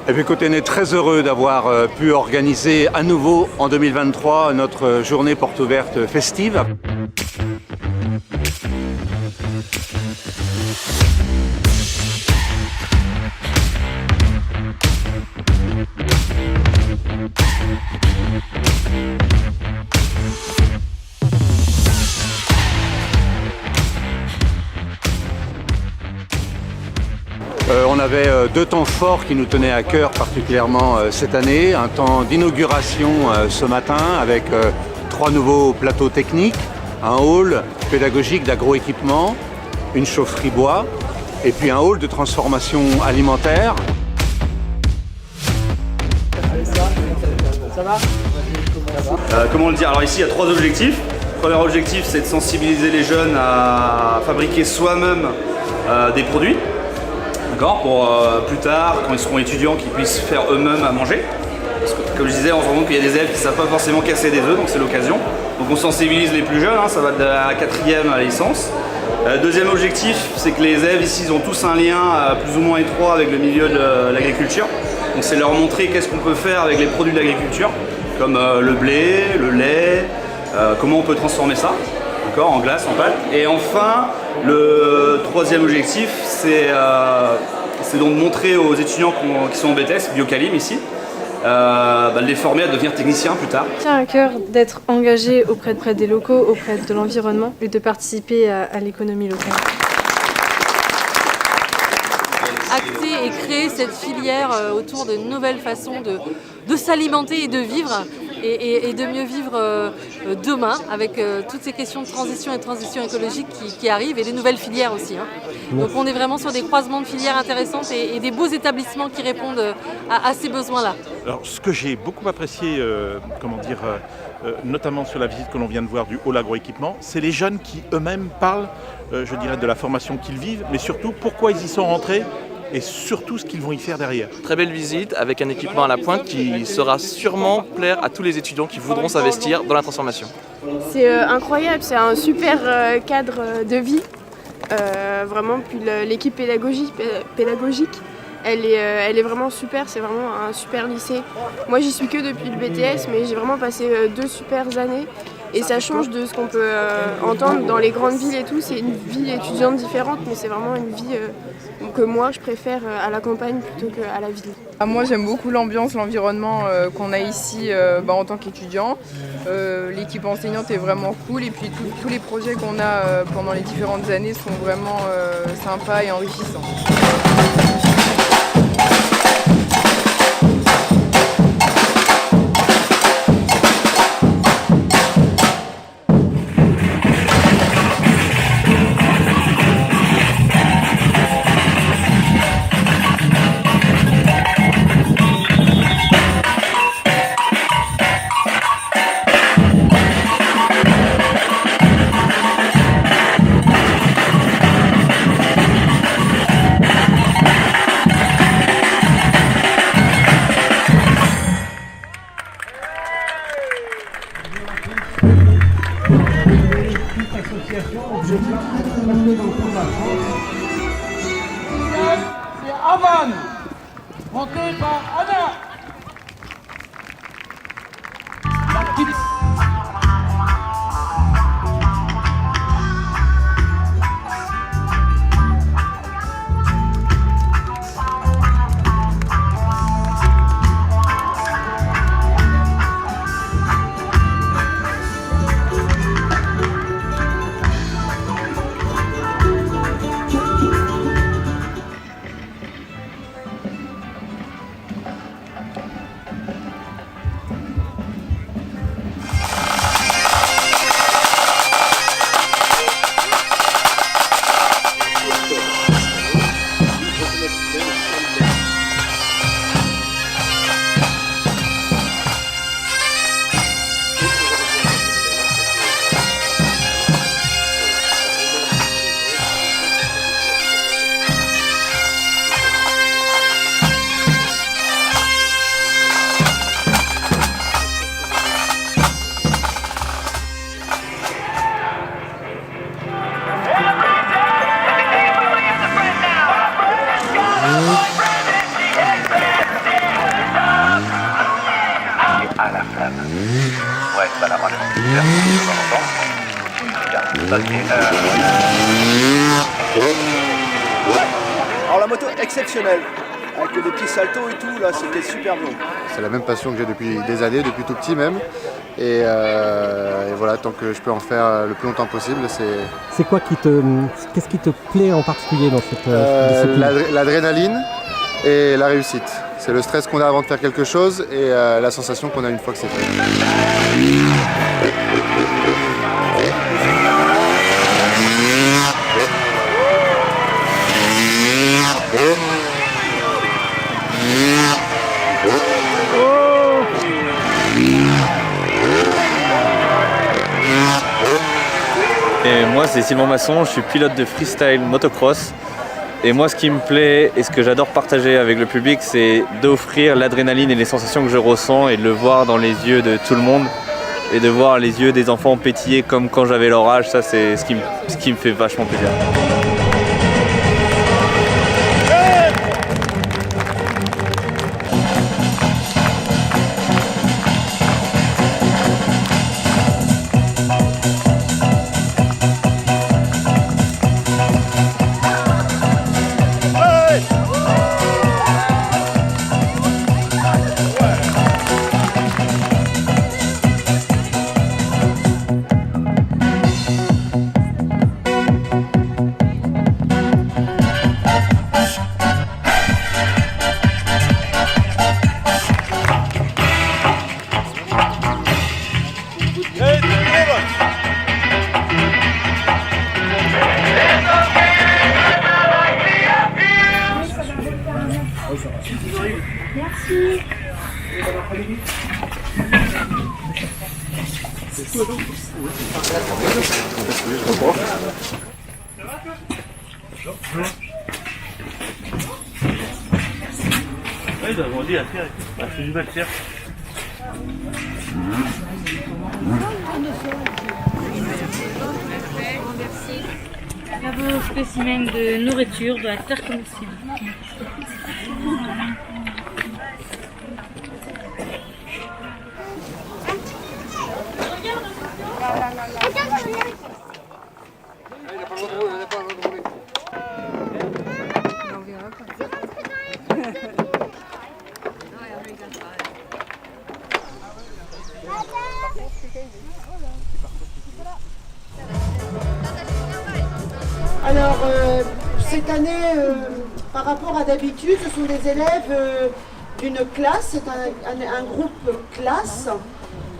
Eh bien, écoutez, on est très heureux d'avoir pu organiser à nouveau en 2023 notre journée porte ouverte festive. On avait deux temps forts qui nous tenaient à cœur particulièrement cette année. Un temps d'inauguration ce matin avec 3 nouveaux plateaux techniques, un hall pédagogique d'agroéquipement, une chaufferie bois et puis un hall de transformation alimentaire. Ça va? Comment le dire? Alors ici il y a 3 objectifs. Le premier objectif c'est de sensibiliser les jeunes à fabriquer soi-même des produits. D'accord, pour plus tard, quand ils seront étudiants, qu'ils puissent faire eux-mêmes à manger. Parce que, comme je disais, on se rend compte qu'il y a des élèves qui ne savent pas forcément casser des œufs, donc c'est l'occasion. Donc on sensibilise les plus jeunes, ça va de la 4e à la licence. Deuxième objectif, c'est que les élèves ici ils ont tous un lien plus ou moins étroit avec le milieu de l'agriculture. Donc c'est leur montrer qu'est-ce qu'on peut faire avec les produits de l'agriculture, comme le blé, le lait, comment on peut transformer ça. En glace, en pâte. Et enfin, le 3e objectif, c'est donc de montrer aux étudiants qui sont en BTS, Biocalim ici, de les former à devenir techniciens plus tard. Il tient à cœur d'être engagé auprès des locaux, auprès de l'environnement et de participer à l'économie locale. Acter et créer cette filière autour de nouvelles façons de s'alimenter et de vivre. Et de mieux vivre demain avec toutes ces questions de transition et de transition écologique qui arrivent et des nouvelles filières aussi. Donc on est vraiment sur des croisements de filières intéressantes et des beaux établissements qui répondent à ces besoins-là. Alors ce que j'ai beaucoup apprécié, notamment sur la visite que l'on vient de voir du hall agroéquipement, c'est les jeunes qui eux-mêmes parlent, je dirais, de la formation qu'ils vivent, mais surtout pourquoi ils y sont rentrés et surtout ce qu'ils vont y faire derrière. Très belle visite avec un équipement à la pointe qui sera sûrement plaire à tous les étudiants qui voudront s'investir dans la transformation. C'est incroyable, c'est un super cadre de vie. Vraiment, puis l'équipe pédagogique, elle est vraiment super, c'est vraiment un super lycée. Moi j'y suis que depuis le BTS, mais j'ai vraiment passé 2 super années. Et ça change de ce qu'on peut entendre dans les grandes villes et tout. C'est une vie étudiante différente, mais c'est vraiment une vie que moi je préfère à la campagne plutôt qu'à la ville. Moi j'aime beaucoup l'ambiance, l'environnement qu'on a ici en tant qu'étudiant. L'équipe enseignante est vraiment cool et puis tous les projets qu'on a pendant les différentes années sont vraiment sympas et enrichissants. C'est Avan, monté par Anna. La petite... Alors la moto exceptionnelle, avec des petits saltos et tout, là c'était super beau. C'est la même passion que j'ai depuis des années, depuis tout petit même. Et voilà, tant que je peux en faire le plus longtemps possible, c'est... Qu'est-ce qui te plaît en particulier dans cette discipline? L'adrénaline et la réussite. C'est le stress qu'on a avant de faire quelque chose et la sensation qu'on a une fois que c'est fait. Et moi c'est Simon Masson, je suis pilote de freestyle motocross. Et moi ce qui me plaît et ce que j'adore partager avec le public, c'est d'offrir l'adrénaline et les sensations que je ressens et de le voir dans les yeux de tout le monde. Et de voir les yeux des enfants pétiller comme quand j'avais leur âge, ça c'est ce qui me fait vachement plaisir. Merci. Ils ont grandi à faire. C'est du mal faire. Un beau spécimen de nourriture de la terre comestible. Alors, cette année, par rapport à d'habitude, ce sont des élèves d'une classe, c'est un groupe classe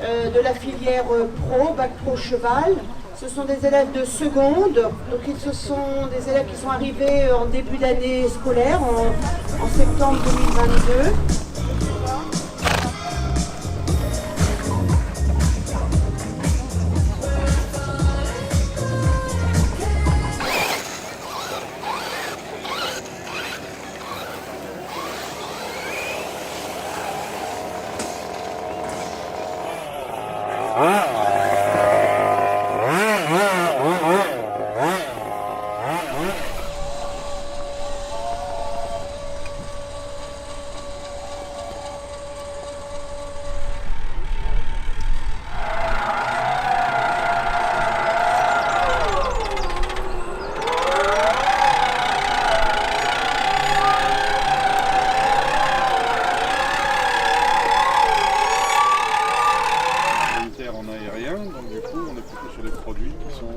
de la filière pro, bac pro cheval. Ce sont des élèves de seconde, donc ce sont des élèves qui sont arrivés en début d'année scolaire, en septembre 2022. En aérien, donc du coup on est plutôt sur des produits qui sont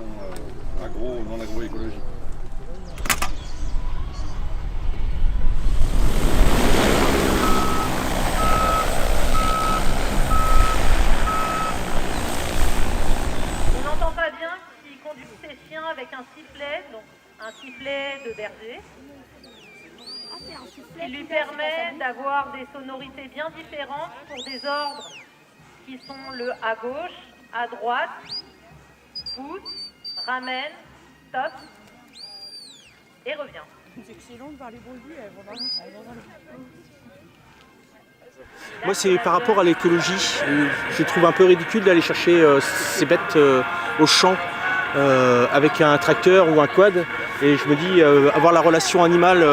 dans l'agroécologie. On n'entend pas bien s'il conduit ses chiens avec un sifflet, donc un sifflet de berger, qui lui permet d'avoir des sonorités bien différentes pour des ordres qui sont le à gauche, à droite, pousse, ramène, stop et revient. C'est excellent de voir les brebis, elles vont dans Moi c'est par rapport à l'écologie. Je trouve un peu ridicule d'aller chercher ces bêtes au champ avec un tracteur ou un quad. Et je me dis, avoir la relation animale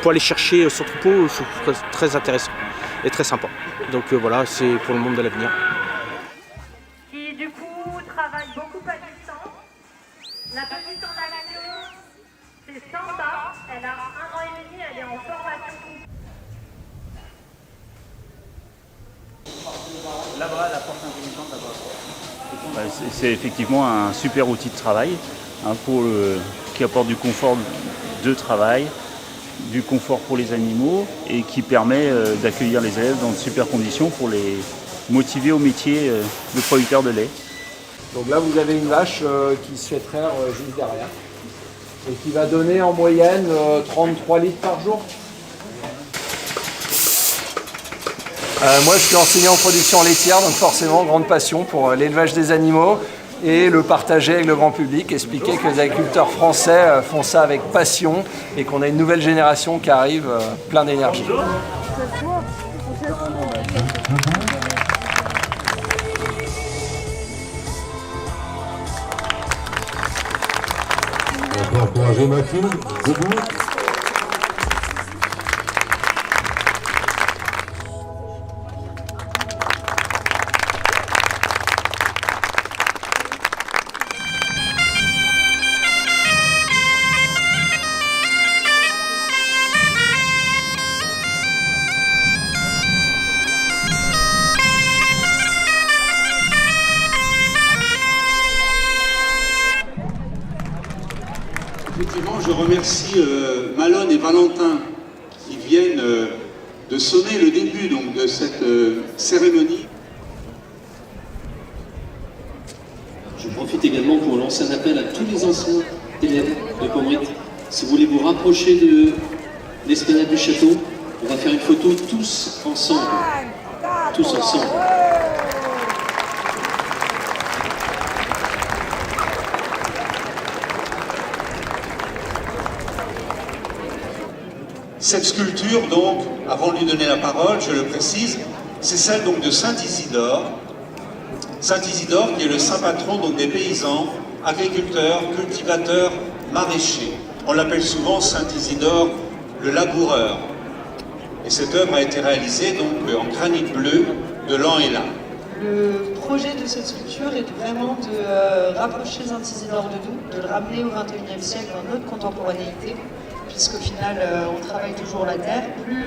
pour aller chercher son troupeau, je trouve très intéressant et très sympa. Donc voilà, c'est pour le monde de l'avenir. Qui du Santa, elle a 1 an et demi, elle est en formation. Là-bas, la porte intelligente, là-bas. C'est effectivement un super outil de travail qui apporte du confort de travail, du confort pour les animaux et qui permet d'accueillir les élèves dans de super conditions pour les motiver au métier de producteur de lait. Donc là, vous avez une vache qui se fait traire juste derrière et qui va donner en moyenne 33 litres par jour. Moi, je suis enseignant en production laitière, donc forcément, grande passion pour l'élevage des animaux et le partager avec le grand public, expliquer que les agriculteurs français font ça avec passion et qu'on a une nouvelle génération qui arrive plein d'énergie. On peut encourager Mathilde, debout. Effectivement, je remercie Malone et Valentin qui viennent de sonner le début donc, de cette cérémonie. Je profite également pour lancer un appel à tous les anciens élèves de Pommery. Si vous voulez vous rapprocher de l'esplanade du château, on va faire une photo tous ensemble. Tous ensemble. Cette sculpture, donc, avant de lui donner la parole, je le précise, c'est celle donc de Saint Isidore. Saint Isidore qui est le saint patron donc, des paysans, agriculteurs, cultivateurs, maraîchers. On l'appelle souvent Saint Isidore le laboureur. Et cette œuvre a été réalisée donc en granit bleu de l'an et l'an. Le projet de cette sculpture est vraiment de rapprocher Saint Isidore de nous, de le ramener au XXIe siècle dans notre contemporanéité, puisqu'au final on travaille toujours la terre, plus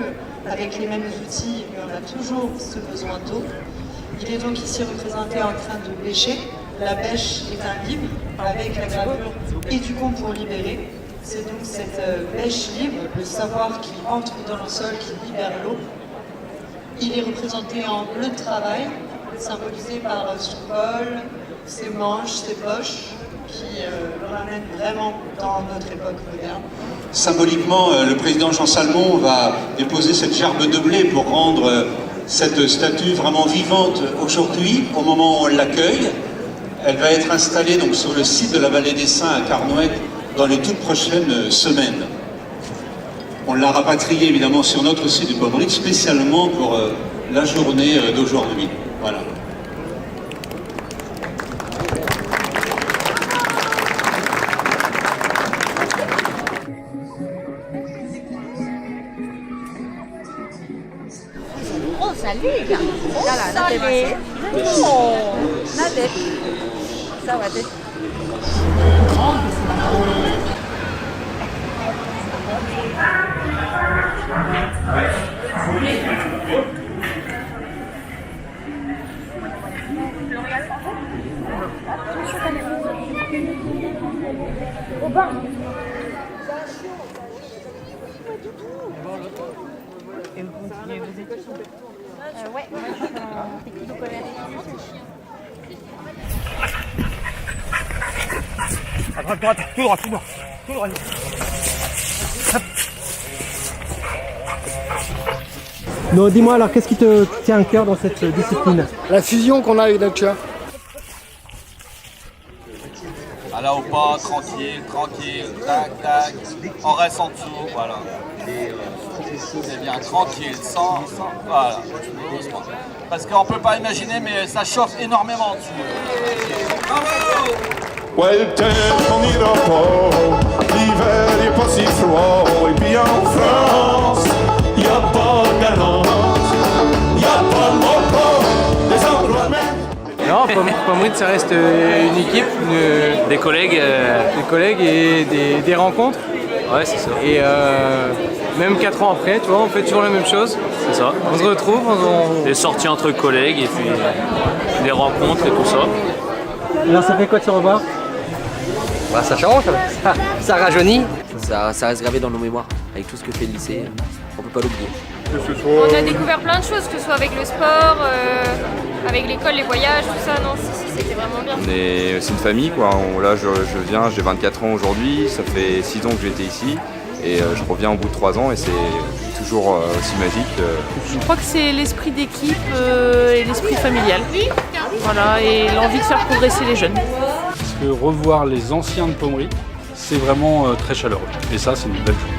avec les mêmes outils, mais on a toujours ce besoin d'eau. Il est donc ici représenté en train de pêcher. La bêche est un livre avec la gravure et du con pour libérer. C'est donc cette bêche libre, le savoir qui entre dans le sol, qui libère l'eau. Il est représenté en bleu de travail, symbolisé par son col, ses manches, ses poches, qui le ramènent vraiment dans notre époque moderne. Symboliquement, le président Jean Salmon va déposer cette gerbe de blé pour rendre cette statue vraiment vivante aujourd'hui, au moment où on l'accueille. Elle va être installée donc, sur le site de la Vallée des Saints à Carnouët dans les toutes prochaines semaines. On l'a rapatriée évidemment sur notre site du Pommery spécialement pour la journée d'aujourd'hui. Voilà. Oh, salut les gars. Salut. Oh, nade. Ça va être. Et vous continuez vos études ouais, moi je suis en technique au collège. À droite, droite, tout droit, tout droit, tout droit. Non, dis-moi alors, qu'est-ce qui te tient à cœur dans cette discipline? La fusion qu'on a avec Dacia. À la au pas, tranquille, tranquille, tac, tac, on reste en dessous, voilà. Et c'est bien, tranquille, sans, voilà, doucement. Parce qu'on peut pas imaginer, mais ça chauffe énormément en dessous. Bravo! Ouais, le temps on n'ira pas, l'hiver est pas si froid, et puis en France, y a pas de galante, y a pas de repos, des endroits même. Non, Pommery, ça reste une équipe, des collègues et des rencontres. Ouais, c'est ça. Et même 4 ans après, tu vois, on fait toujours la même chose. C'est ça. On se retrouve, Des sorties entre collègues et puis des rencontres et tout ça. Alors ça fait quoi de se revoir? Bah, ça change, ça rajeunit. Ça reste gravé dans nos mémoires. Avec tout ce que fait le lycée, on peut pas l'oublier. On a découvert plein de choses, que ce soit avec le sport, avec l'école, les voyages, tout ça. Non, si, c'était vraiment bien. C'est une famille, quoi. Là, je viens, j'ai 24 ans aujourd'hui. Ça fait 6 ans que j'étais ici. Et je reviens au bout de 3 ans et c'est toujours aussi magique. Je crois que c'est l'esprit d'équipe et l'esprit familial. Voilà, et l'envie de faire progresser les jeunes. Parce que revoir les anciens de Pommery, c'est vraiment très chaleureux. Et ça, c'est une belle chose.